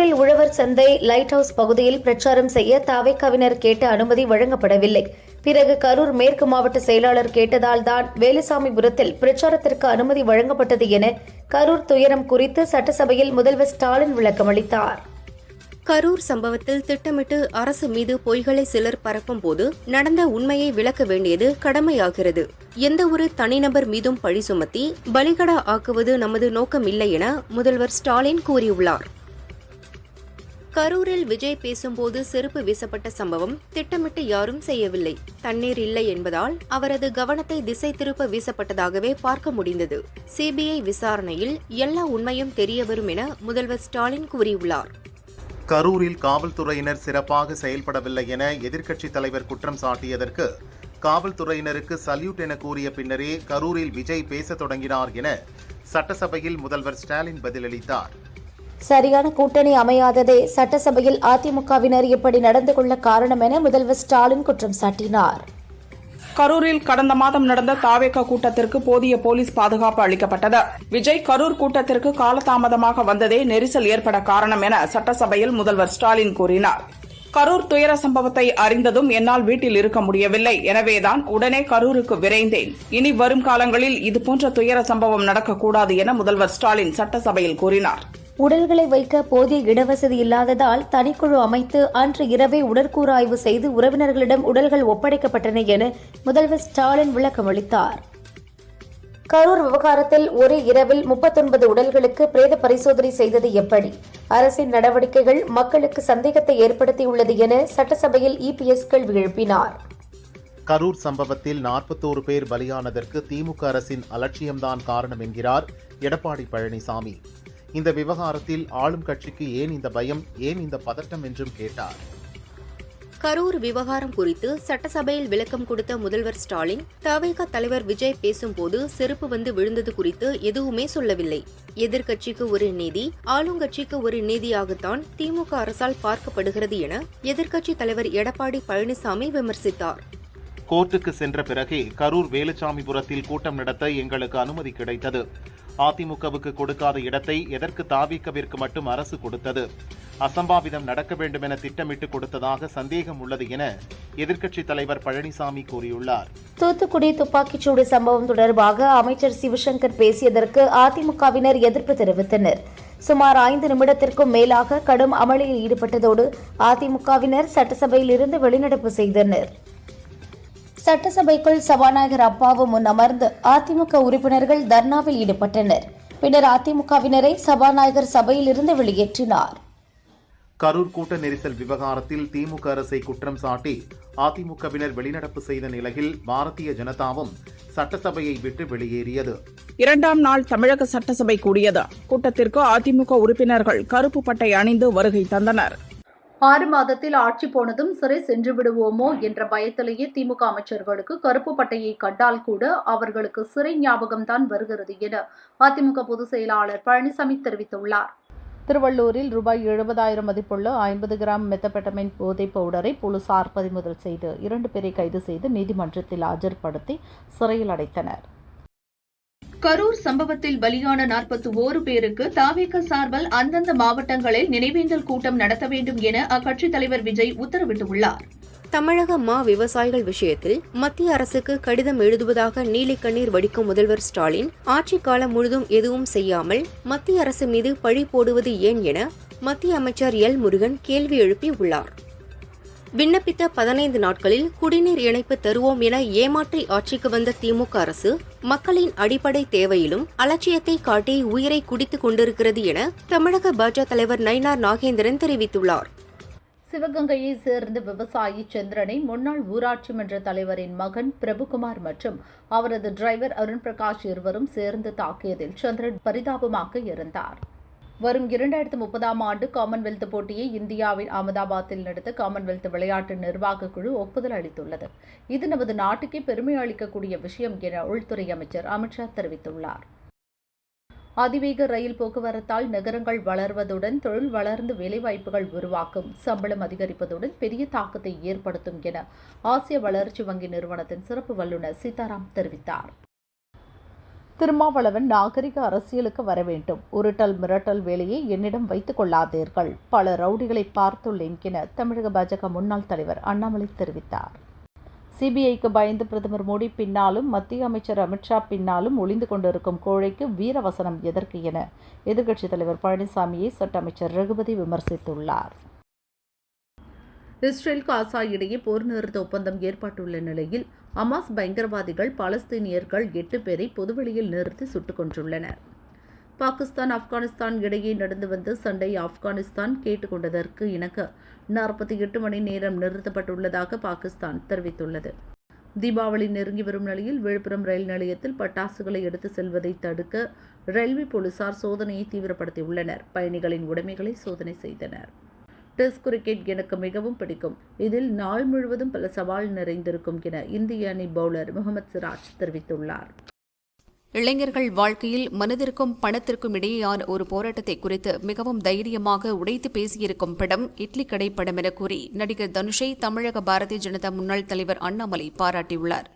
கரூரில் உழவர் சந்தை லைட் ஹவுஸ் பகுதியில் பிரச்சாரம் செய்ய தவேகாவினர் கேட்ட அனுமதி வழங்கப்படவில்லை. பிறகு கரூர் மேற்கு மாவட்ட செயலாளர் கேட்டதால் தான் வேலுசாமிபுரத்தில் பிரச்சாரத்திற்கு அனுமதி வழங்கப்பட்டது என கரூர் துயரம் குறித்து சட்டசபையில் முதல்வர் ஸ்டாலின் விளக்கமளித்தார். கரூர் சம்பவத்தில் திட்டமிட்டு அரசு மீது பொய்களை சிலர் பரப்பும் போது நடந்த உண்மையை விளக்க வேண்டியது கடமையாகிறது. எந்த ஒரு தனிநபர் மீதும் பழி சுமத்தி பலிகடா ஆக்குவது நமது நோக்கம் இல்லை என முதல்வர் ஸ்டாலின் கூறியுள்ளார். கரூரில் விஜய் பேசும்போது செருப்பு வீசப்பட்ட சம்பவம் திட்டமிட்டு யாரும் செய்யவில்லை. தண்ணீர் இல்லை என்பதால் அவரது கவனத்தை திசை திருப்ப வீசப்பட்டதாகவே பார்க்க முடிந்தது. சிபிஐ விசாரணையில் எல்லா உண்மையும் தெரியவரும் என முதல்வர் ஸ்டாலின் கூறியுள்ளார். கரூரில் காவல்துறையினர் சிறப்பாக செயல்படவில்லை என எதிர்க்கட்சித் தலைவர் குற்றம் சாட்டியதற்கு காவல்துறையினருக்கு சல்யூட் என கூறிய பின்னரே கரூரில் விஜய் பேசத் தொடங்கினார் என சட்டசபையில் முதல்வர் ஸ்டாலின் பதிலளித்தார். சரியான கூட்டணி அமையாததே சட்டசபையில் அதிமுகவினர் இப்படி நடந்து கொள்ள காரணம் என முதல்வர் ஸ்டாலின் குற்றம் சாட்டினார். கரூரில் கடந்த மாதம் நடந்த தவேகா கூட்டத்திற்கு போதிய போலீஸ் பாதுகாப்பு அளிக்கப்பட்டது. விஜய் கரூர் கூட்டத்திற்கு காலதாமதமாக வந்ததே நெரிசல் ஏற்பட காரணம் என சட்டசபையில் முதல்வர் ஸ்டாலின் கூறினார். கரூர் துயர சம்பவத்தை அறிந்ததும் என்னால் வீட்டில் இருக்க முடியவில்லை. எனவேதான் உடனே கரூருக்கு விரைந்தேன். இனி வரும் காலங்களில் இதுபோன்ற துயர சம்பவம் நடக்கக்கூடாது என முதல்வர் ஸ்டாலின் சட்டசபையில் கூறினார். உடல்களை வைக்க போதிய இடவசதி இல்லாததால் தனிக்குழு அமைத்து அன்று இரவே உடற்கூறாய்வு செய்து உறவினர்களிடம் உடல்கள் ஒப்படைக்கப்பட்டன என முதல்வர் ஸ்டாலின் விளக்கமளித்தார். கரூர் விவகாரத்தில் ஒரே இரவில் 39 உடல்களுக்கு பிரேத பரிசோதனை செய்தது எப்படி? அரசின் நடவடிக்கைகள் மக்களுக்கு சந்தேகத்தை ஏற்படுத்தியுள்ளது என சட்டசபையில் இபிஎஸ் கேள்வி எழுப்பினார். கரூர் சம்பவத்தில் 41 பேர் பலியானதற்கு திமுக அரசின் அலட்சியம்தான் காரணம் என்கிறார் எடப்பாடி பழனிசாமி. இந்த விவகாரத்தில் ஆளும் கட்சிக்கு ஏன் இந்த பயம், ஏன் இந்த பதட்டம் என்றும் கேட்டார். கரூர் விவகாரம் குறித்து சட்டசபையில் விளக்கம் கொடுத்த முதல்வர் ஸ்டாலின், தவேகா தலைவர் விஜய் பேசும்போது செருப்பு வந்து விழுந்தது குறித்து எதுவுமே சொல்லவில்லை. எதிர்க்கட்சிக்கு ஒரு நீதி, ஆளுங்கட்சிக்கு ஒரு நீதியாகத்தான் திமுக அரசால் பார்க்கப்படுகிறது என எதிர்க்கட்சித் தலைவர் எடப்பாடி பழனிசாமி விமர்சித்தார். கோர்ட்டுக்கு சென்ற பிறகே கரூர் வேலுசாமிபுரத்தில் கூட்டம் நடத்த எங்களுக்கு அனுமதி கிடைத்தது. அதிமுகவுக்கு கொடுக்காத இடத்தை எதற்கு தவேகாவிற்கு மட்டும் அரசு கொடுத்தது? அசம்பாவிதம் நடக்க வேண்டும் என திட்டமிட்டு கொடுத்ததாக சந்தேகம் உள்ளது என எதிர்க்கட்சித் தலைவர் பழனிசாமி கூறியுள்ளார். தூத்துக்குடி துப்பாக்கிச்சூடு சம்பவம் தொடர்பாக அமைச்சர் சிவசங்கர் பேசியதற்கு அதிமுகவினர் எதிர்ப்பு தெரிவித்தனர். சுமார் 5 நிமிடத்திற்கும் மேலாக கடும் அமளியில் ஈடுபட்டதோடு அதிமுகவினர் சட்டசபையில் இருந்து வெளிநடப்பு செய்தனர். சட்டசபைக்குள் சபாநாயகர் அப்பாவு முன் அமர்ந்து அதிமுக உறுப்பினர்கள் தர்ணாவில் ஈடுபட்டனர். பின்னர் அதிமுகவினரை சபாநாயகர் சபையில் இருந்து வெளியேற்றினார். கரூர் கூட்ட நெரிசல் விவகாரத்தில் திமுக அரசை குற்றம் சாட்டி அதிமுகவினர் வெளிநடப்பு செய்த நிலையில் பாரதிய ஜனதாவும் சட்டசபையை விட்டு வெளியேறியது. 2ஆம் நாள் தமிழக சட்டசபை கூடியது. கூட்டத்திற்கு அதிமுக உறுப்பினர்கள் கருப்பு பட்டை அணிந்து வருகை தந்தனர். 6 மாதத்தில் ஆட்சி போனதும் சிறை சென்று விடுவோமோ என்ற பயத்திலேயே திமுக அமைச்சர்களுக்கு கருப்பு பட்டையை கண்டால் கூட அவர்களுக்கு சிறை ஞாபகம்தான் வருகிறது என அதிமுக பொதுச் செயலாளர் பழனிசாமி தெரிவித்துள்ளார். திருவள்ளூரில் ரூபாய் 70,000 மதிப்புள்ள 50 கிராம் மெத்தபெட்டமைன் போதைப் பவுடரை போலீசார் பறிமுதல் செய்து 2 பேரை கைது செய்து நீதிமன்றத்தில் ஆஜர்படுத்தி சிறையில் அடைத்தனர். கரூர் சம்பவத்தில் பலியான 41 பேருக்கு தவேகா சார்பில் அந்தந்த மாவட்டங்களில் நினைவேந்தல் கூட்டம் நடத்த வேண்டும் என அக்கட்சித் தலைவர் விஜய் உத்தரவிட்டுள்ளார். தமிழக விவசாயிகள் விஷயத்தில் மத்திய அரசுக்கு கடிதம் எழுதுவதாக நீலிக்கண்ணீர் வடிக்கும் முதல்வர் ஸ்டாலின் ஆட்சி காலம் முழுதும் எதுவும் செய்யாமல் மத்திய அரசு மீது பழி போடுவது ஏன் என மத்திய அமைச்சர் எல் முருகன் கேள்வி எழுப்பியுள்ளார். விண்ணப்பித்த 15 நாட்களில் குடிநீர் இணைப்பு தருவோம் என ஏமாற்றி ஆட்சிக்கு வந்த திமுக அரசு மக்களின் அடிப்படை தேவையிலும் அலட்சியத்தை காட்டி உயிரை குடித்துக் கொண்டிருக்கிறது என தமிழக பாஜக தலைவர் நயினார் நாகேந்திரன் தெரிவித்துள்ளார். சிவகங்கையை சேர்ந்த விவசாயி சந்திரனை முன்னாள் ஊராட்சி மன்ற தலைவரின் மகன் பிரபுகுமார் மற்றும் அவரது டிரைவர் அருண் பிரகாஷ் இருவரும் சேர்ந்து தாக்கியதில் சந்திரன் பரிதாபமாக இறந்தார். வரும் 2030ஆம் ஆண்டு காமன்வெல்த் போட்டியை இந்தியாவின் அகமதாபாத்தில் நடத்த காமன்வெல்த் விளையாட்டு நிர்வாக குழு ஒப்புதல் அளித்துள்ளது. இது நமது நாட்டுக்கே பெருமை அளிக்கக்கூடிய விஷயம் என உள்துறை அமைச்சர் அமித்ஷா தெரிவித்துள்ளார். அதிவேக ரயில் போக்குவரத்தால் நகரங்கள் வளர்வதுடன் தொழில் வளர்ந்து வேலைவாய்ப்புகள் உருவாக்கும், சம்பளம் அதிகரிப்பதுடன் பெரிய தாக்கத்தை ஏற்படுத்தும் என ஆசிய வளர்ச்சி வங்கி நிறுவனத்தின் சிறப்பு வல்லுநர் சீதாராம் தெரிவித்தார். திருமாவளவன் நாகரிக அரசியலுக்கு வர வேண்டும். உருட்டல் மிரட்டல் வேலையை என்னிடம் வைத்துக் கொள்ளாதீர்கள். பல ரவுடிகளை பார்த்துள்ளேன் என தமிழக பாஜக முன்னாள் தலைவர் அண்ணாமலை தெரிவித்தார். சிபிஐக்கு பயந்து பிரதமர் மோடி பின்னாலும் மத்திய அமைச்சர் அமித்ஷா பின்னாலும் ஒளிந்து கொண்டிருக்கும் கோழைக்கு வீரவசனம் எதற்கு என எதிர்க்கட்சித் தலைவர் பழனிசாமியை சட்ட அமைச்சர் ரகுபதி விமர்சித்துள்ளார். இஸ்ரேல் காசா இடையே போர் நிறுத்த ஒப்பந்தம் ஏற்பட்டுள்ள நிலையில் ஹமாஸ் பயங்கரவாதிகள் பாலஸ்தீனியர்கள் 8 பேரை பொதுவெளியில் நிறுத்தி சுட்டுக் கொன்றுள்ளனர். பாகிஸ்தான் ஆப்கானிஸ்தான் இடையே நடந்து வந்த சண்டை ஆப்கானிஸ்தான் கேட்டுக்கொண்டதற்கு இணங்க 48 மணி நேரம் நிறுத்தப்பட்டுள்ளதாக பாகிஸ்தான் தெரிவித்துள்ளது. தீபாவளி நெருங்கி வரும் நிலையில் விழுப்புரம் ரயில் நிலையத்தில் பட்டாசுகளை எடுத்து செல்வதை தடுக்க ரயில்வே போலீசார் சோதனையை தீவிரப்படுத்தியுள்ளனர். பயணிகளின் உடைமைகளை சோதனை செய்தனர். டெஸ்ட் கிரிக்கெட் எனக்கு மிகவும் பிடிக்கும். இதில் நாள் முழுவதும் பல சவால் நிறைந்திருக்கும் என இந்திய அணி பவுலர் முகமது சிராஜ் தெரிவித்துள்ளார். இளைஞர்கள் வாழ்க்கையில் மனதிற்கும் பணத்திற்கும் இடையேயான ஒரு போராட்டத்தை குறித்து மிகவும் தைரியமாக உடைத்து பேசியிருக்கும் படம் இட்லி கடை படம் என கூறி நடிகர் தனுஷை தமிழக பாரதிய ஜனதா முன்னாள் தலைவர் அண்ணாமலை பாராட்டியுள்ளார்.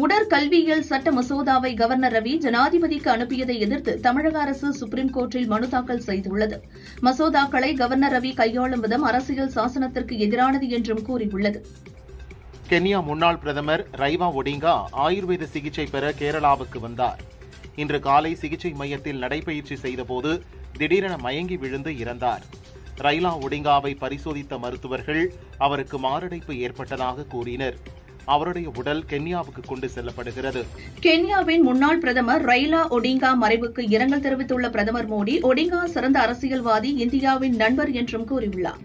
உடற்கல்வியியல் சட்ட மசோதாவை கவர்னர் ரவி ஜனாதிபதிக்கு அனுப்பியதை எதிர்த்து தமிழக அரசு சுப்ரீம் கோர்ட்டில் மனு தாக்கல் செய்துள்ளது. மசோதாக்களை கவர்னர் ரவி கையாளும் விதம் அரசியல் சாசனத்திற்கு எதிரானது என்றும் கூறியுள்ளது. கென்யா முன்னாள் பிரதமர் ரைவா ஒடிங்கா ஆயுர்வேத சிகிச்சை பெற கேரளாவுக்கு வந்தார். இன்று காலை சிகிச்சை மையத்தில் நடைபயிற்சி செய்தபோது திடீரென மயங்கி விழுந்து இறந்தார். ரைலா ஒடிங்காவை பரிசோதித்த மருத்துவர்கள் அவருக்கு மாரடைப்பு ஏற்பட்டதாக கூறினர். அவருடைய உடல் கென்யாவுக்கு கொண்டு செல்லப்படுகிறது. கென்யாவின் முன்னாள் பிரதமர் ரைலா ஒடிங்கா மறைவுக்கு இரங்கல் தெரிவித்துள்ள பிரதமர் மோடி, ஒடிங்கா சிறந்த அரசியல்வாதி, இந்தியாவின் நண்பர் என்றும் கூறியுள்ளார்.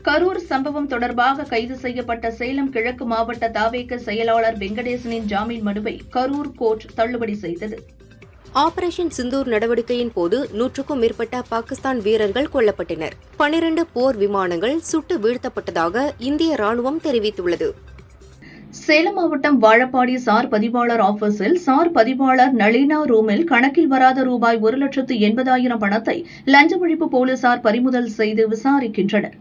கரூர் சம்பவம் தொடர்பாக கைது செய்யப்பட்ட சேலம் கிழக்கு மாவட்ட தவேக செயலாளர் வெங்கடேசனின் ஜாமீன் மனுவை கரூர் கோர்ட் தள்ளுபடி செய்தது. ஆபரேஷன் சிந்தூர் நடவடிக்கையின் போது 100க்கும் மேற்பட்ட பாகிஸ்தான் வீரர்கள் கொல்லப்பட்டனர். 12 போர் விமானங்கள் சுட்டு வீழ்த்தப்பட்டதாக இந்திய ராணுவம் தெரிவித்துள்ளது. சேலம் மாவட்டம் வாழப்பாடி சார் பதிவாளர் ஆபீஸில் சார் பதிவாளர் நளினா ரூமில் கணக்கில் வராத ரூபாய் 1,80,000 பணத்தை லஞ்ச ஒழிப்பு போலீசார் பறிமுதல் செய்து விசாரிக்கின்றனர்.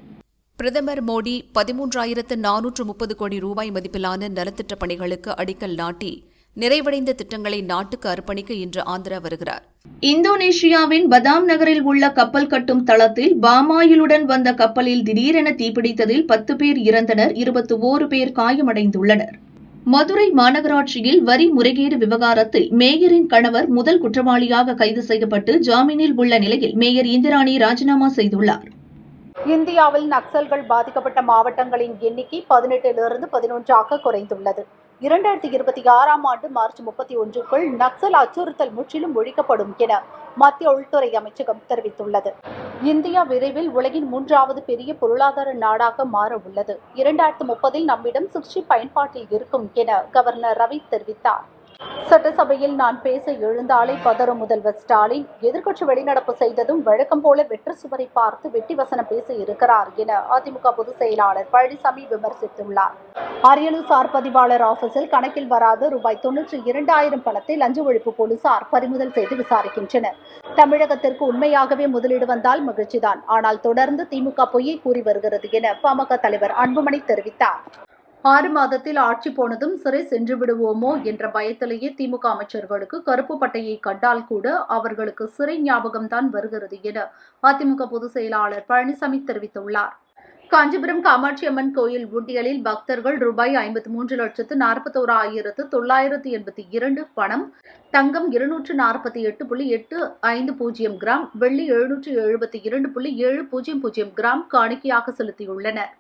பிரதமர் மோடி 13,430 கோடி ரூபாய் மதிப்பிலான நலத்திட்டப் பணிகளுக்கு அடிக்கல் நாட்டி நிறைவடைந்த திட்டங்களை நாட்டுக்கு அர்ப்பணிக்க இன்று ஆந்திரா வருகிறார். இந்தோனேஷியாவின் பதாம் நகரில் உள்ள கப்பல் கட்டும் தளத்தில் பாமாயிலுடன் வந்த கப்பலில் திடீரென தீப்பிடித்ததில் 10 பேர் இறந்தனர், 21 பேர் காயமடைந்துள்ளனர். மதுரை மாநகராட்சியில் வரி முறைகேடு விவகாரத்தில் மேயரின் கணவர் முதல் குற்றவாளியாக கைது செய்யப்பட்டு ஜாமீனில் உள்ள நிலையில் மேயர் இந்திராணி ராஜினாமா செய்துள்ளார். இந்தியாவில் நக்சல்கள் பாதிக்கப்பட்ட மாவட்டங்களின் எண்ணிக்கை 18லிருந்து 11ஆக குறைந்துள்ளது. 2026ஆம் ஆண்டு மார்ச் 31க்குள் நக்சல் அச்சுறுத்தல் முற்றிலும் ஒழிக்கப்படும் என மத்திய உள்துறை அமைச்சகம் தெரிவித்துள்ளது. இந்தியா விரைவில் உலகின் 3வது பெரிய பொருளாதார நாடாக மாற உள்ளது. 2030இல் நம்மிடம் 6G பயன்பாட்டில் இருக்கும் என கவர்னர் ரவி தெரிவித்தார். சட்டசபையில் நான் பேச எழுந்தாலே பதறும் முதல்வர் ஸ்டாலின், எதிர்க்கட்சி வெளிநடப்பு செய்ததும் வழக்கம் போல வெற்று சுவரை பார்த்து வெட்டி வசனம் பேச இருக்கிறார் என அதிமுக பொதுச் செயலாளர் பழனிசாமி விமர்சித்துள்ளார். அரியலூர் சார் பதிவாளர் ஆபீஸில் கணக்கில் வராத ரூபாய் 92,000 பணத்தை லஞ்ச ஒழிப்பு போலீசார் பறிமுதல் செய்து விசாரிக்கின்றனர். தமிழகத்திற்கு உண்மையாகவே முதலீடு வந்தால் மகிழ்ச்சிதான், ஆனால் தொடர்ந்து திமுக பொய்யை கூறி வருகிறது என பாமக தலைவர் அன்புமணி தெரிவித்தார். 6 மாதத்தில் ஆட்சி போனதும் சிறை சென்று விடுவோமோ என்ற பயத்திலேயே திமுக அமைச்சர்களுக்கு கருப்பு பட்டையை கண்டால் கூட அவர்களுக்கு சிறை ஞாபகம்தான் வருகிறது என அதிமுக பொதுச் செயலாளர் பழனிசாமி தெரிவித்துள்ளார். காஞ்சிபுரம் காமாட்சி அம்மன் கோயில் உண்டியலில் பக்தர்கள் ரூபாய் 53,41,982 பணம், தங்கம் 248.850 கிராம், வெள்ளி 772.700 கிராம் காணிக்கையாக செலுத்தியுள்ளனர்.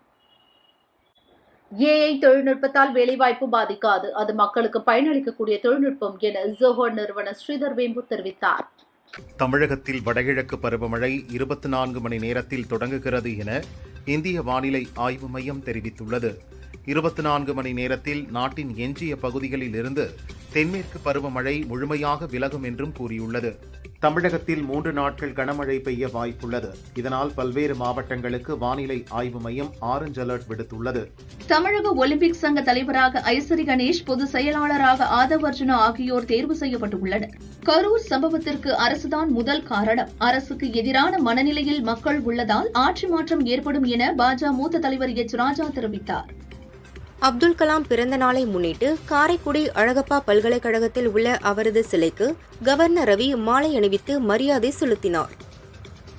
AI தொழில்நுட்பத்தால் வேலைவாய்ப்பு பாதிக்காது, அது மக்களுக்கு பயனளிக்கக்கூடிய தொழில்நுட்பம் என ஜோஹோ நிறுவன ஸ்ரீதர் வேம்பு தெரிவித்தார். தமிழகத்தில் வடகிழக்கு பருவமழை 24 மணி நேரத்தில் தொடங்குகிறது என இந்திய வானிலை ஆய்வு மையம் தெரிவித்துள்ளது. 24 மணி நேரத்தில் நாட்டின் எஞ்சிய பகுதிகளில் இருந்து தென்மேற்கு பருவமழை முழுமையாக விலகும் என்றும் கூறியுள்ளது. தமிழகத்தில் 3 நாட்கள் கனமழை பெய்ய வாய்ப்புள்ளது. இதனால் பல்வேறு மாவட்டங்களுக்கு வானிலை ஆய்வு மையம் ஆரஞ்ச் அலர்ட் விடுத்துள்ளது. தமிழக ஒலிம்பிக் சங்க தலைவராக ஐசரி கணேஷ், பொதுச் செயலாளராக ஆதவ் அர்ஜுனா ஆகியோர் தேர்வு செய்யப்பட்டுள்ளனர். கரூர் சம்பவத்திற்கு அரசுதான் முதல் காரணம். அரசுக்கு எதிரான மனநிலையில் மக்கள் உள்ளதால் ஆட்சி மாற்றம் ஏற்படும் என பாஜக மூத்த தலைவர் எச் ராஜா தெரிவித்தார். அப்துல் கலாம் பிறந்த நாளை முன்னிட்டு காரைக்குடி அழகப்பா பல்கலைக்கழகத்தில் உள்ள அவரது சிலைக்கு கவர்னர் ரவி மாலை அணிவித்து மரியாதை செலுத்தினார்.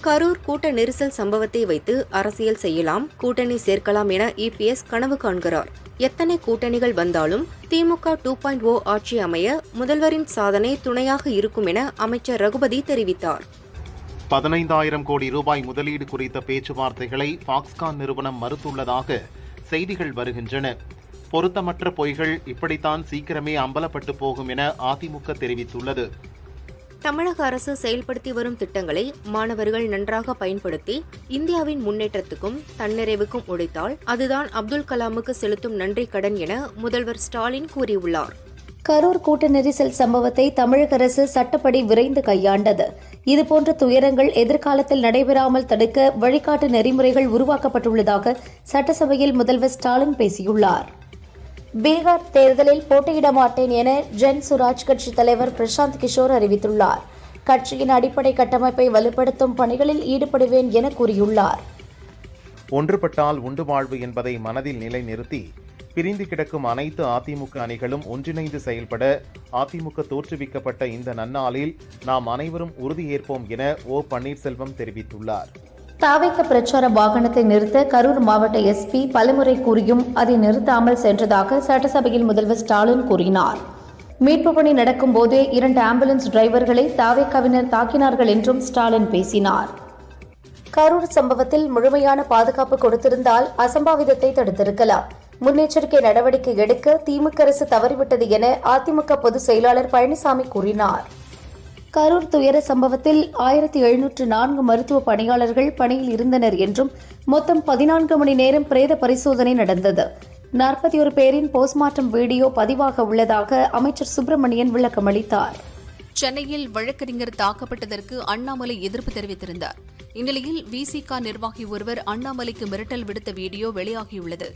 கரூர் கூட்ட நெரிசல் சம்பவத்தை வைத்து அரசியல் செய்யலாம், கூட்டணி சேர்க்கலாம் என EPS கனவு காண்கிறார். எத்தனை கூட்டணிகள் வந்தாலும் திமுக 2.0 ஆட்சி அமைய முதல்வரின் சாதனை துணையாக இருக்கும் என அமைச்சர் ரகுபதி தெரிவித்தார். 15,000 கோடி ரூபாய் முதலீடு குறித்த பேச்சுவார்த்தைகளை ஃபாக்ஸ்கான் நிறுவனம் மறுத்துள்ளதாக செய்திகள் வருகின்றன. பொருத்தமற்ற பொய்கள் இப்படித்தான் சீக்கிரமே அம்பலப்பட்டு போகும் என அதிமுக தெரிவித்துள்ளது. தமிழக அரசு செயல்படுத்தி வரும் திட்டங்களை மாணவர்கள் நன்றாக பயன்படுத்தி இந்தியாவின் முன்னேற்றத்துக்கும் தன்னிறைவுக்கும் உழைத்தால் அதுதான் அப்துல் கலாமுக்கு செலுத்தும் நன்றி கடன் என முதல்வர் ஸ்டாலின் கூறியுள்ளார். கரூர் கூட்ட நெரிசல் சம்பவத்தை தமிழக அரசு சட்டப்படி விரைந்து கையாண்டது. இதுபோன்ற துயரங்கள் எதிர்காலத்தில் நடைபெறாமல் தடுக்க வழிகாட்டு நெறிமுறைகள் உருவாக்கப்பட்டுள்ளதாக சட்டசபையில் முதல்வர் ஸ்டாலின் பேசியுள்ளார். பீகார் தேர்தலில் போட்டியிட மாட்டேன் என ஜன் சுராஜ் கட்சி தலைவர் பிரசாந்த் கிஷோர் அறிவித்துள்ளார். கட்சியின் அடிப்படை கட்டமைப்பை வலுப்படுத்தும் பணிகளில் ஈடுபடுவேன் என கூறியுள்ளார். ஒன்றுபட்டால் உண்டு வாழ்வு என்பதை மனதில் நிலைநிறுத்தி பிரிந்து கிடக்கும் அனைத்து அதிமுக அணிகளும் ஒன்றிணைந்து செயல்பட அதிமுக தோற்றுவிக்கப்பட்ட இந்த நன்னாளில் நாம் அனைவரும் உறுதியேற்போம் என ஓ பன்னீர்செல்வம் தெரிவித்துள்ளார். தாவேக பிரச்சார வாகனத்தை நிறுத்த கரூர் மாவட்ட SP பலமுறை கூறியும் அதை நிறுத்தாமல் சென்றதாக சட்டசபையில் முதல்வர் ஸ்டாலின் கூறினார். மீட்பு பணி நடக்கும் போதே 2 ஆம்புலன்ஸ் டிரைவர்களை தாவேகவினர் தாக்கினார்கள் என்றும் ஸ்டாலின் பேசினார். கரூர் சம்பவத்தில் முழுமையான பாதுகாப்பு கொடுத்திருந்தால் அசம்பாவிதத்தை தடுத்திருக்கலாம். முன்னெச்சரிக்கை நடவடிக்கை எடுக்க திமுக அரசு தவறிவிட்டது என அதிமுக பொதுச் செயலாளர் பழனிசாமி கூறினார். கரூர் துயர சம்பவத்தில் 1704 மருத்துவ பணியாளர்கள் பணியில் இருந்தனர் என்றும் மொத்தம் 14 மணி நேரம் பிரேத பரிசோதனை நடந்தது. 41 பேரின் போஸ்ட்மார்ட்டம் வீடியோ பதிவாக உள்ளதாக அமைச்சர் சுப்பிரமணியன் விளக்கமளித்தார். சென்னையில் வழக்கறிஞர் தாக்கப்பட்டதற்கு அண்ணாமலை எதிர்ப்பு தெரிவித்திருந்தார். இந்நிலையில் VCK நிர்வாகி ஒருவர் அண்ணாமலைக்கு மிரட்டல் விடுத்த வீடியோ வெளியாகியுள்ளது.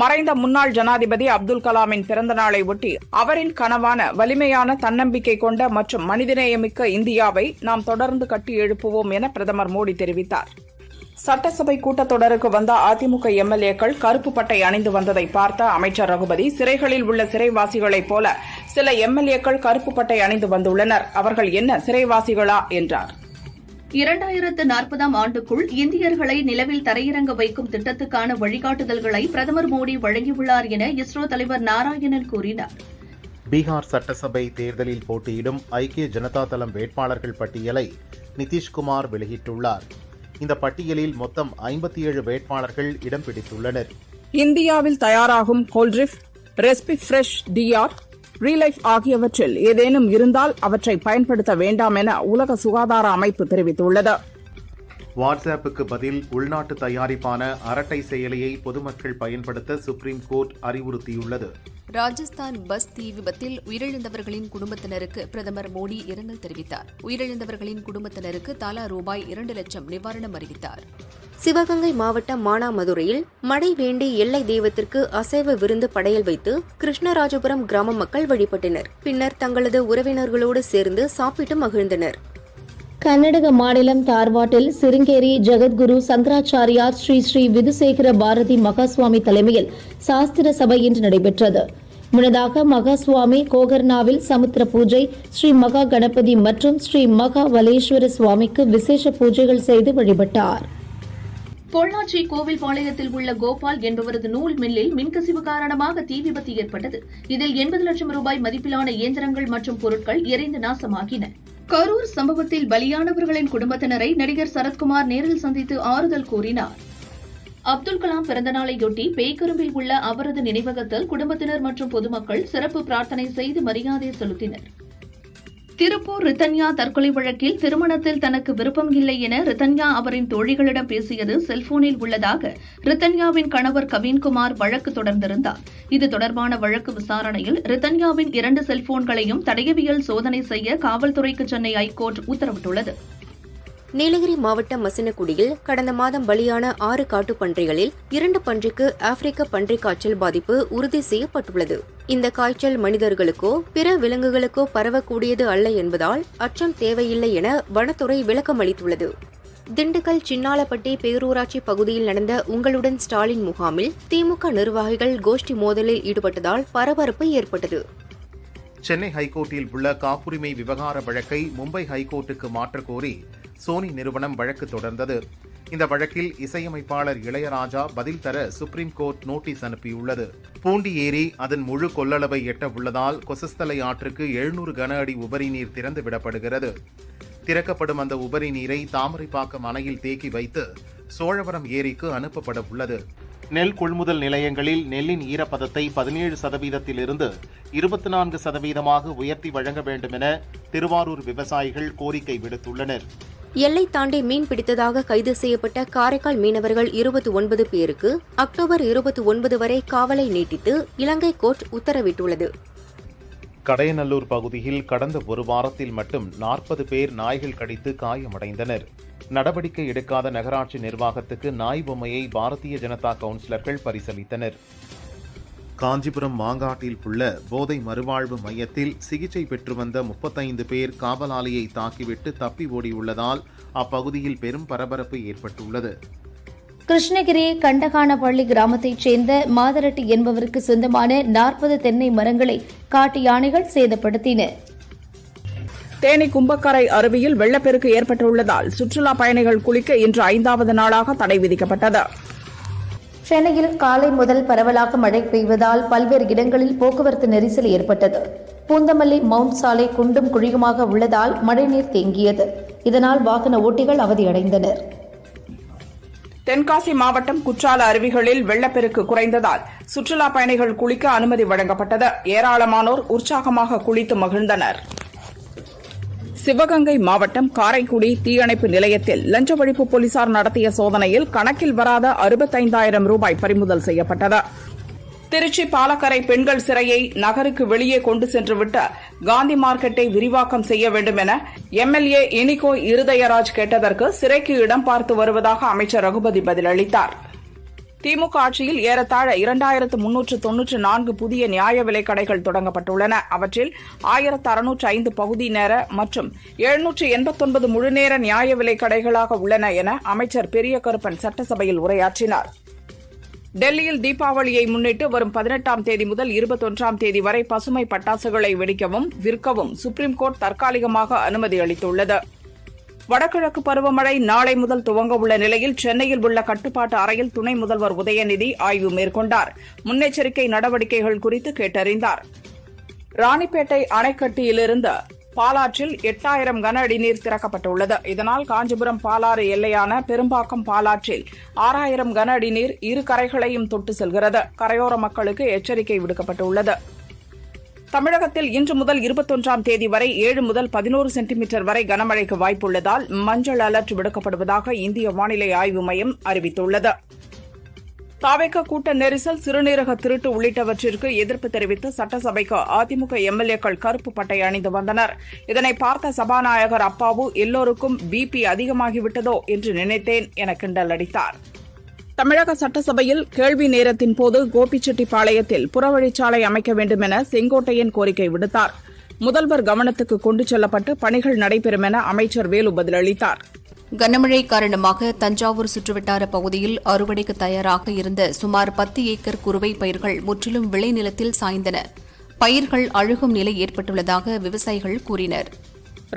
மறைந்த முன்னாள் ஜனாதிபதி அப்துல் கலாமின் பிறந்த நாளை ஒட்டி அவரின் கனவான வலிமையான தன்னம்பிக்கை கொண்ட மற்றும் மனிதநேயமிக்க இந்தியாவை நாம் தொடர்ந்து கட்டி எழுப்புவோம் என பிரதமர் மோடி தெரிவித்தார். சட்டசபை கூட்டத்தொடருக்கு வந்த அதிமுக MLAக்கள் கருப்பு பட்டை அணிந்து வந்ததை பார்த்த அமைச்சர் ரகுபதி, சிறைகளில் உள்ள சிறைவாசிகளைப் போல சில MLAக்கள் கருப்பு பட்டை அணிந்து வந்துள்ளனர், அவர்கள் என்ன சிறைவாசிகளா என்றார். 2040ஆம் ஆண்டுக்குள் இந்தியர்களை நிலவில் தரையிறங்க வைக்கும் திட்டத்துக்கான வழிகாட்டுதல்களை பிரதமர் மோடி வழங்கியுள்ளார் என இஸ்ரோ தலைவர் நாராயணன் கூறினார். பீகார் சட்டசபை தேர்தலில் போட்டியிடும் ஐக்கிய ஜனதா தளம் வேட்பாளர்கள் பட்டியலை நிதிஷ்குமார் வெளியிட்டுள்ளார். இந்த பட்டியலில் மொத்தம் 57 வேட்பாளர்கள் இடம் பிடித்துள்ளனர். இந்தியாவில் தயாராகும் கோல்ட்ரிஃப், ரெஸ்பிக் ஃப்ரெஷ் DR, ரீலைஃப் ஆகியவற்றில் ஏதேனும் இருந்தால் அவற்றை பயன்படுத்த வேண்டாம் என உலக சுகாதார அமைப்பு தெரிவித்துள்ளது. வாட்ஸ்அப்புக்கு பதில் உள்நாட்டு தயாரிப்பான அரட்டை செயலியை பொதுமக்கள் பயன்படுத்த சுப்ரீம் கோர்ட் அறிவுறுத்தியுள்ளது. ராஜஸ்தான் பஸ் தீ விபத்தில் உயிரிழந்தவர்களின் குடும்பத்தினருக்கு பிரதமர் மோடி இரங்கல் தெரிவித்தார். உயிரிழந்தவர்களின் குடும்பத்தினருக்கு தலா ரூபாய் 2 லட்சம் நிவாரணம் அறிவித்தார். சிவகங்கை மாவட்டம் மானாமதுரையில் மழை வேண்டி எல்லை தெய்வத்திற்கு அசைவ விருந்து படையல் வைத்து கிருஷ்ணராஜபுரம் கிராம மக்கள் வழிபட்டனர். பின்னர் தங்களது உறவினர்களோடு சேர்ந்து சாப்பிட்டு மகிழ்ந்தனர். கர்நாடக மாநிலம் தார்வாட்டில் சிருங்கேரி ஜெகத்குரு சங்கராச்சாரியார் ஸ்ரீ ஸ்ரீ விதுசேகர பாரதி மகாசுவாமி தலைமையில் சாஸ்திர சபை இன்று நடைபெற்றது. முன்னதாக மகாசுவாமி கோகர்னாவில் சமுத்திர பூஜை, ஸ்ரீ மகா கணபதி மற்றும் ஸ்ரீ மகா வலேஸ்வர சுவாமிக்கு விசேஷ பூஜைகள் செய்து வழிபட்டார். பொள்ளாச்சி கோவில்பாளையத்தில் உள்ள கோபால் என்பவரது நூல் மில்லில் மின்கசிவு காரணமாக தீ விபத்து ஏற்பட்டது. இதில் 80 லட்சம் ரூபாய் மதிப்பிலான இயந்திரங்கள் மற்றும் பொருட்கள் எரிந்து நாசமாகின. கரூர் சம்பவத்தில் பலியானவர்களின் குடும்பத்தினரை நடிகர் சரத்குமார் நேரில் சந்தித்து ஆறுதல் கூறினார். அப்துல் கலாம் பிறந்தநாளையொட்டி பேய்கரும்பில் உள்ள அவரது நினைவகத்தில் குடும்பத்தினர் மற்றும் பொதுமக்கள் சிறப்பு பிரார்த்தனை செய்து மரியாதை செலுத்தினர். திருப்பூர் ரித்தன்யா தற்கொலை வழக்கில் திருமணத்தில் தனக்கு விருப்பம் இல்லை என ரித்தன்யா அவரின் தோழிகளிடம் பேசியது செல்போனில் உள்ளதாக ரித்தன்யாவின் கணவர் கவின்குமார் வழக்கு தொடர்ந்திருந்தார். இது தொடர்பான வழக்கு விசாரணையில் ரித்தன்யாவின் 2 செல்போன்களையும் தடயவியல் சோதனை செய்ய காவல்துறைக்கு சென்னை ஐகோர்ட் உத்தரவிட்டுள்ளது. நீலகிரி மாவட்டம் மசினகுடியில் கடந்த மாதம் பலியான 6 காட்டுப்பன்றிகளில் 2 பன்றிக்கு ஆப்பிரிக்க பன்றிக் காய்ச்சல் பாதிப்பு உறுதி செய்யப்பட்டுள்ளது. இந்த காய்ச்சல் மனிதர்களுக்கோ பிற விலங்குகளுக்கோ பரவக்கூடியது அல்ல என்பதால் அச்சம் தேவையில்லை என வனத்துறை விளக்கம் அளித்துள்ளது. திண்டுக்கல் சின்னாலப்பட்டி பேரூராட்சி பகுதியில் நடந்த உங்களுடன் ஸ்டாலின் முகாமில் திமுக நிர்வாகிகள் கோஷ்டி மோதலில் ஈடுபட்டதால் பரபரப்பு ஏற்பட்டது. சென்னை ஹைகோர்ட்டில் உள்ள காப்புரிமை விவகார வழக்கை மும்பை ஹைகோர்ட்டுக்கு மாற்றக் கோரி சோனி நிறுவனம் வழக்கு தொடர்ந்தது. இந்த வழக்கில் இசையமைப்பாளர் இளையராஜா பதில் தர சுப்ரீம் கோர்ட் நோட்டீஸ் அனுப்பியுள்ளது. பூண்டி ஏரி அதன் முழு கொள்ளளவை எட்ட உள்ளதால் கொசஸ்தலை ஆற்றுக்கு 700 கன அடி உபரி நீர் திறந்து விடப்படுகிறது. திறக்கப்படும் அந்த உபரி நீரை தாமரைப்பாக்கம் அணையில் தேக்கி வைத்து சோழவரம் ஏரிக்கு அனுப்பப்பட உள்ளது. நெல் கொள்முதல் நிலையங்களில் நெல்லின் ஈரப்பதத்தை 17% 24% உயர்த்தி வழங்க வேண்டும் என திருவாரூர் விவசாயிகள் கோரிக்கை விடுத்துள்ளனர். எல்லை தாண்டி மீன் பிடித்ததாக கைது செய்யப்பட்ட காரைக்கால் மீனவர்கள் 29 பேருக்கு அக்டோபர் 29 வரை காவலை நீட்டித்து இலங்கை கோர்ட் உத்தரவிட்டுள்ளது. கடையநல்லூர் பகுதியில் கடந்த ஒரு வாரத்தில் மட்டும் 40 பேர் நாய்கள் கடித்து காயமடைந்தனர். நடவடிக்கை எடுக்காத நகராட்சி நிர்வாகத்துக்கு நாய் பொம்மையை பாரதிய ஜனதா கவுன்சிலர்கள் பரிசளித்தனர். காஞ்சிபுரம் மாங்காட்டில் உள்ள போதை மறுவாழ்வு மையத்தில் சிகிச்சை பெற்று வந்த 35 பேர் காவலாளியை தாக்கிவிட்டு தப்பி ஓடியுள்ளதால் அப்பகுதியில் பெரும் பரபரப்பு ஏற்பட்டுள்ளது. கிருஷ்ணகிரி கண்டகானப்பள்ளி கிராமத்தைச் சேர்ந்த மாதரட்டி என்பவருக்கு சொந்தமான 40 தென்னை மரங்களை காட்டு யானைகள் சேதப்படுத்தின. தேனி கும்பக்கரை அருவியில் வெள்ளப்பெருக்கு ஏற்பட்டுள்ளதால் சுற்றுலா பயணிகள் குளிக்க இன்று 5வது நாளாக தடை விதிக்கப்பட்டது. சென்னையில் காலை முதல் பரவலாக மழை பெய்வதால் பல்வேறு இடங்களில் போக்குவரத்து நெரிசல் ஏற்பட்டது. பூந்தமல்லி மவுண்ட் சாலை குண்டும் குழியுமாக உள்ளதால் மழைநீர் தேங்கியது. இதனால் வாகன ஓட்டிகள் அவதியடைந்தனர். தென்காசி மாவட்டம் குற்றால அருவிகளில் வெள்ளப்பெருக்கு குறைந்ததால் சுற்றுலா பயணிகள் குளிக்க அனுமதி வழங்கப்பட்டது. ஏராளமானோர் உற்சாகமாக குளித்து மகிழ்ந்தனர். சிவகங்கை மாவட்டம் காரைக்குடி தீயணைப்பு நிலையத்தில் லஞ்ச ஒழிப்பு போலீசார் நடத்திய சோதனையில் கணக்கில் வராத 65,000 ரூபாய் பறிமுதல் செய்யப்பட்டது. திருச்சி பாலக்கரை பெண்கள் சிறையை நகருக்கு வெளியே கொண்டு சென்றுவிட்டு காந்தி மார்க்கெட்டை விரிவாக்கம் செய்ய வேண்டும் என எம்எல்ஏ இனிகோ இருதயராஜ் கேட்டதற்கு சிறைக்கு இடம் பார்த்து வருவதாக அமைச்சர் ரகுபதி பதிலளித்தார். திமுக ஆட்சியில் ஏறத்தாழ 2394 புதிய நியாய விலைக் கடைகள் தொடங்கப்பட்டுள்ளன. அவற்றில் 1605 பகுதி நேர மற்றும் 789 முழுநேர நியாய விலைக் கடைகளாக உள்ளன என அமைச்சர் பெரிய கருப்பன் சட்டசபையில் உரையாற்றினார். டெல்லியில் தீபாவளியை முன்னிட்டு வரும் 18ஆம் தேதி முதல் 21ஆம் தேதி வரை பசுமை பட்டாசுகளை வெடிக்கவும் விற்கவும் சுப்ரீம் கோர்ட் தற்காலிகமாக அனுமதி அளித்துள்ளது. வடகிழக்கு பருவமழை நாளை முதல் துவங்க உள்ள நிலையில் சென்னையில் உள்ள கட்டுப்பாட்டு அறையில் துணை முதல்வர் உதயநிதி ஆய்வு மேற்கொண்டார். முன்னெச்சரிக்கை நடவடிக்கைகள் குறித்து கேட்டறிந்தார். ராணிப்பேட்டை அணைக்கட்டியிலிருந்து பாலாற்றில் 8000 கன அடி நீர் திறக்கப்பட்டுள்ளது. இதனால் காஞ்சிபுரம் பாலாறு எல்லையான பெரும்பாக்கம் பாலாற்றில் 6000 கன அடி நீர் இரு கரைகளையும் தொட்டு செல்கிறது. கரையோர மக்களுக்கு எச்சரிக்கை விடுக்கப்பட்டுள்ளது. தமிழகத்தில் இன்று முதல் 21ஆம் தேதி வரை 7 முதல் 11 சென்டிமீட்டர் வரை கனமழைக்கு வாய்ப்புள்ளதால் மஞ்சள் அலர்ட் விடுக்கப்படுவதாக இந்திய வானிலை ஆய்வு மையம் அறிவித்துள்ளது. தாவேக கூட்ட நெரிசல், சிறுநீரக திருட்டு உள்ளிட்டவற்றிற்கு எதிர்ப்பு தெரிவித்து சட்டசபைக்கு அதிமுக எம்எல்ஏக்கள் கருப்பு பட்டை அணிந்து வந்தனர். இதனை பார்த்த சபாநாயகர் அப்பாவு எல்லோருக்கும் பிபி அதிகமாகிவிட்டதோ என்று நினைத்தேன் என கிண்டல் அடித்தார். தமிழக சட்டசபையில் கேள்வி நேரத்தின் போது கோபிச்செட்டிப்பாளையத்தில் புறவழிச்சாலை அமைக்க வேண்டும் என செங்கோட்டையன் கோரிக்கை விடுத்தார். முதல்வர் கவனத்துக்கு கொண்டு செல்லப்பட்டு பணிகள் நடைபெறும் என அமைச்சர் வேலு பதிலளித்தார். கனமழை காரணமாக தஞ்சாவூர் சுற்றுவட்டார பகுதியில் அறுவடைக்கு தயாராக இருந்த சுமார் 10 ஏக்கர் குறுவை பயிர்கள் முற்றிலும் விளைநிலத்தில் சாய்ந்தன. பயிர்கள் அழுகும் நிலை ஏற்பட்டுள்ளதாக விவசாயிகள் கூறினர்.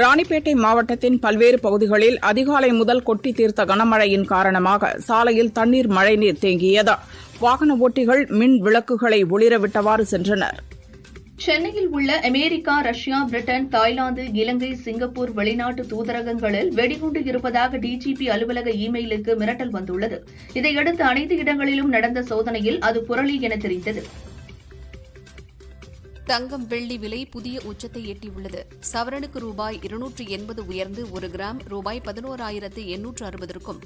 ராணிப்பேட்டை மாவட்டத்தின் பல்வேறு பகுதிகளில் அதிகாலை முதல் கொட்டி தீர்த்த கனமழையின் காரணமாக சாலையில் தண்ணீர் மழைநீர் தேங்கியது. வாகன ஓட்டிகள் மின் விளக்குகளை ஒளிரவிட்டவாறு சென்றனர். சென்னையில் உள்ள அமெரிக்கா, ரஷ்யா, பிரிட்டன், தாய்லாந்து, இலங்கை, சிங்கப்பூர் வெளிநாட்டு தூதரகங்களில் வெடிகுண்டு இருப்பதாக டிஜிபி அலுவலக இமெயிலுக்கு மிரட்டல் வந்துள்ளது. இதையடுத்து அனைத்து இடங்களிலும் நடந்த சோதனையில் அது புரளி என தெரிந்தது. தங்கம் வெள்ளி விலை புதிய உச்சத்தை எட்டியுள்ளது. சவரனுக்கு ரூபாய் 280 உயர்ந்து 1 கிராம் ரூபாய் 11,860க்கும்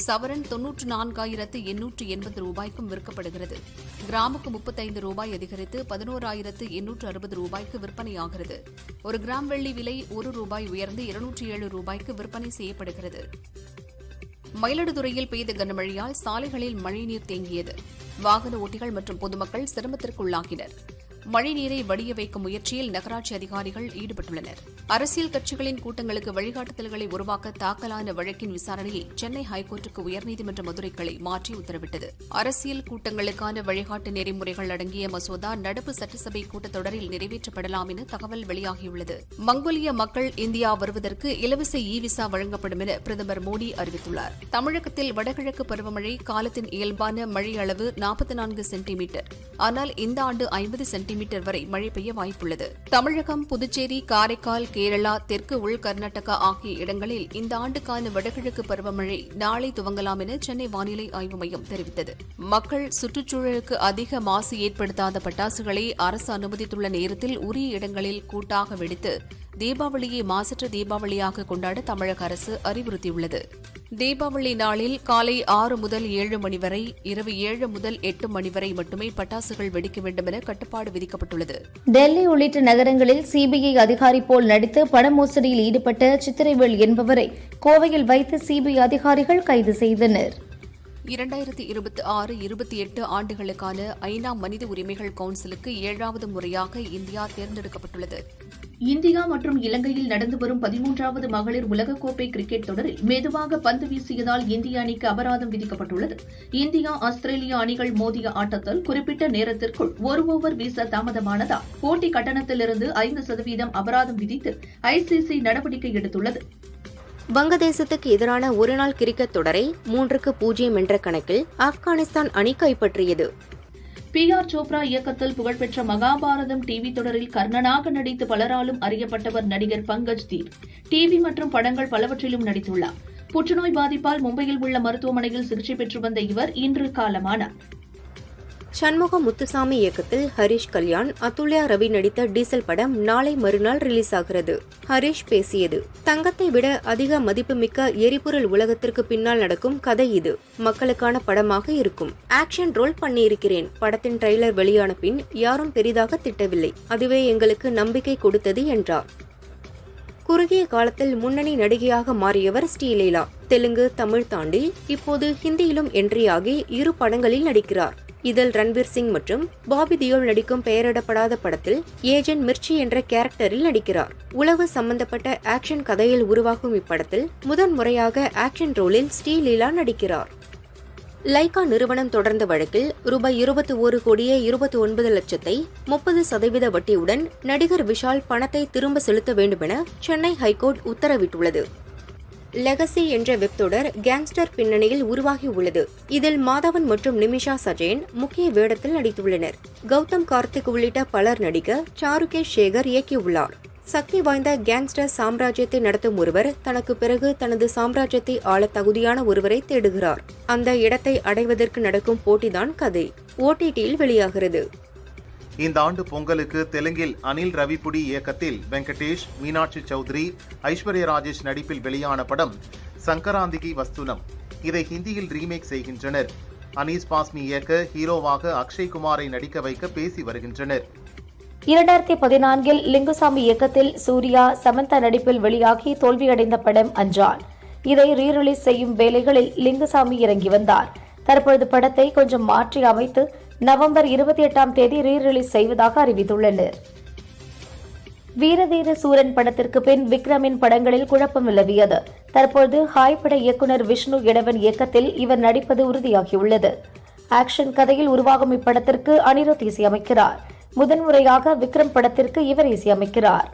சவரன் 94,880 ரூபாய்க்கும் விற்கப்படுகிறது. கிராமுக்கு 35 ரூபாய் அதிகரித்து 11,860 ரூபாய்க்கு விற்பனையாகிறது. 1 கிராம் வெள்ளி விலை 1 ரூபாய் உயர்ந்து 207 ரூபாய்க்கு விற்பனை செய்யப்படுகிறது. மயிலாடுதுறையில் பெய்த கனமழையால் சாலைகளில் மழைநீர் தேங்கியது. வாகன ஓட்டிகள் மற்றும் பொதுமக்கள் சிரமத்திற்குள்ளாகினர். மழைநீரை வடிய வைக்கும் முயற்சியில் நகராட்சி அதிகாரிகள் ஈடுபட்டுள்ளனர். அரசியல் கட்சிகளின் கூட்டங்களுக்கு வழிகாட்டுதல்களை உருவாக்க தாக்கலான வழக்கின் விசாரணையை சென்னை ஹைகோர்ட்டுக்கு உயர்நீதிமன்ற மதுரை கிளை மாற்றி உத்தரவிட்டது. அரசியல் கூட்டங்களுக்கான வழிகாட்டு நெறிமுறைகள் அடங்கிய மசோதா நடப்பு சட்டசபை கூட்டத்தொடரில் நிறைவேற்றப்படலாம் என தகவல் வெளியாகியுள்ளது. மங்கோலிய மக்கள் இந்தியா வருவதற்கு இலவச விசா வழங்கப்படும் என பிரதமர் மோடி அறிவித்துள்ளார். தமிழகத்தில் வடகிழக்கு பருவமழை காலத்தின் இயல்பான மழை அளவு 44 சென்டிமீட்டர். ஆனால் இந்த ஆண்டு 50 சென்டிமீட்டர் வரை மழை பெய்ய வாய்ப்புள்ளது. தமிழகம், புதுச்சேரி, காரைக்கால், கேரளா, தெற்கு உள் கர்நாடகா ஆகிய இடங்களில் இந்த ஆண்டுக்கான வடகிழக்கு பருவமழை நாளை துவங்கலாம் என சென்னை வானிலை ஆய்வு மையம் தெரிவித்தது. மக்கள் சுற்றுச்சூழலுக்கு அதிக மாசு ஏற்படுத்தாத பட்டாசுகளை அரசு அனுமதித்துள்ள நேரத்தில் உரிய இடங்களில் கூட்டாக வெடித்து தீபாவளியை மாசற்ற தீபாவளியாக கொண்டாட தமிழக அரசு அறிவுறுத்தியுள்ளது. தீபாவளி நாளில் காலை 6 முதல் 7 மணி வரை, இரவு 7 முதல் 8 மணி வரை மட்டுமே பட்டாசுகள் வெடிக்க வேண்டும் என கட்டுப்பாடு விதிக்கப்பட்டுள்ளது. டெல்லி உள்ளிட்ட நகரங்களில் சிபிஐ அதிகாரி போல் நடித்து பண மோசடியில் ஈடுபட்ட சித்திரைவேல் என்பவரை கோவையில் வைத்து சிபிஐ அதிகாரிகள் கைது செய்தனர். 2026-28 ஆண்டுகளுக்கான ஐநா மனித உரிமைகள் கவுன்சிலுக்கு 7வது முறையாக இந்தியா தேர்ந்தெடுக்கப்பட்டுள்ளது. இந்தியா மற்றும் இலங்கையில் நடந்து வரும் 13வது மகளிர் உலகக்கோப்பை கிரிக்கெட் தொடரில் மெதுவாக பந்து வீசியதால் இந்திய அணிக்கு அபராதம் விதிக்கப்பட்டுள்ளது. இந்தியா, ஆஸ்திரேலியா அணிகள் மோதிய ஆட்டத்தில் குறிப்பிட்ட நேரத்திற்குள் ஒரு ஓவர் வீச தாமதமானதால் போட்டி கட்டணத்திலிருந்து 5% அபராதம் விதித்து ஐசிசி நடவடிக்கை எடுத்துள்ளது. வங்கதேசத்துக்கு எதிரான ஒருநாள் கிரிக்கெட் தொடரை 3-0 என்ற கணக்கில் ஆப்கானிஸ்தான் அணி கைப்பற்றியது. PR சோப்ரா இயக்கத்தில் புகழ்பெற்ற மகாபாரதம் டிவி தொடரில் கர்ணனாக நடித்து பலராலும் அறியப்பட்டவர் நடிகர் பங்கஜ் தீர். டிவி மற்றும் படங்கள் பலவற்றிலும் நடித்துள்ளார். புற்றுநோய் பாதிப்பால் மும்பையில் உள்ள மருத்துவமனையில் சிகிச்சை பெற்று வந்த இவர் இன்று காலமானார். சண்முக முத்துசாமி இயக்கத்தில் ஹரிஷ் கல்யாண், அதுல்யா ரவி நடித்த டீசல் படம் நாளை மறுநாள் ரிலீஸ் ஆகிறது. ஹரிஷ் பேசியது: தங்கத்தை விட அதிக மதிப்புமிக்க எரிபொருள் உலகத்திற்கு பின்னால் நடக்கும் கதை இது. மக்களுக்கான படமாக இருக்கும். ஆக்ஷன் ரோல் பண்ணியிருக்கிறேன். படத்தின் ட்ரெய்லர் வெளியான பின் யாரும் பெரிதாக திட்டவில்லை. அதுவே எங்களுக்கு நம்பிக்கை கொடுத்தது என்றார். குறுகிய காலத்தில் முன்னணி நடிகையாக மாறியவர் ஸ்ரீலீலா. தெலுங்கு, தமிழ் தாண்டி இப்போது ஹிந்தியிலும் என்ட்ரியாகி 2 படங்களில் நடிக்கிறார். இதில் ரன்வீர் சிங் மற்றும் பாபி தியோல் நடிக்கும் பெயரிடப்படாத படத்தில் ஏஜென்ட் மிர்ச்சி என்ற கேரக்டரில் நடிக்கிறார். உளவு சம்பந்தப்பட்ட ஆக்ஷன் கதையில் உருவாகும் இப்படத்தில் முதன்முறையாக ஆக்ஷன் ரோலில் ஸ்ரீலீலா நடிக்கிறார். லைகா நிறுவனம் தொடர்ந்த வழக்கில் ரூபாய் 21,29 லட்சத்தை 30% வட்டியுடன் நடிகர் விஷால் பணத்தை திரும்ப செலுத்த வேண்டுமென சென்னை ஹைகோர்ட் உத்தரவிட்டுள்ளது. லெகசி என்ற வெப்தொடர் கேங்ஸ்டர் பின்னணியில் உருவாகியுள்ளது. இதில் மாதவன் மற்றும் நிமிஷா சஜேன் முக்கிய வேடத்தில் நடித்துள்ளனர். கௌதம் கார்த்திக் உள்ளிட்ட பலர் நடிக்க சாருகேஷ் சேகர் இயக்கியுள்ளார். சக்தி வாய்ந்த கேங்ஸ்டர் சாம்ராஜ்யத்தை நடத்தும் ஒருவர் தனக்கு பிறகு தனது சாம்ராஜ்யத்தை ஆள தகுதியான ஒருவரை தேடுகிறார். அந்த இடத்தை அடைவதற்கு நடக்கும் போட்டிதான் கதை. OTTயில் வெளியாகிறது. இந்த ஆண்டு பொங்கலுக்கு தெலுங்கில் அனில் ரவிபுடி இயக்கத்தில் வெங்கடேஷ், மீனாட்சி சௌத்ரி, ஐஸ்வர்யா ராஜேஷ் நடிப்பில் வெளியான படம் சங்கராந்திகி வஸ்துனம். இதை ஹிந்தியில் ரீமேக் செய்கின்றனர். அனீஸ் பாஸ்மி இயக்க ஹீரோவாக அக்ஷய் குமாரை நடிக்க வைக்க பேசி வருகின்றனர். 2014 லிங்குசாமி இயக்கத்தில் சூர்யா, சமந்தா நடிப்பில் வெளியாகி தோல்வியடைந்த படம் அஞ்சான். இதை ரீரிலீஸ் செய்யும் வேலைகளில் லிங்குசாமி இறங்கி வந்தார். தற்பொழுது படத்தை கொஞ்சம் மாற்றி அமைத்து நவம்பர் 28ஆம் தேதி ரீரிலீஸ் செய்வதாக அறிவித்துள்ளனர். வீரதீர சூரன் படத்திற்கு பின் விக்ரமின் படங்களில் குழப்பம் நிலவியது. தற்போது ஹாய் பட இயக்குநர் விஷ்ணு இடவன் இயக்கத்தில் இவர் நடிப்பது உறுதியாகியுள்ளது. ஆக்ஷன் கதையில் உருவாகும் இப்படத்திற்கு அனிருத் இசையமைக்கிறார். முதன்முறையாக விக்ரம் படத்திற்கு இவர் இசையமைக்கிறார்.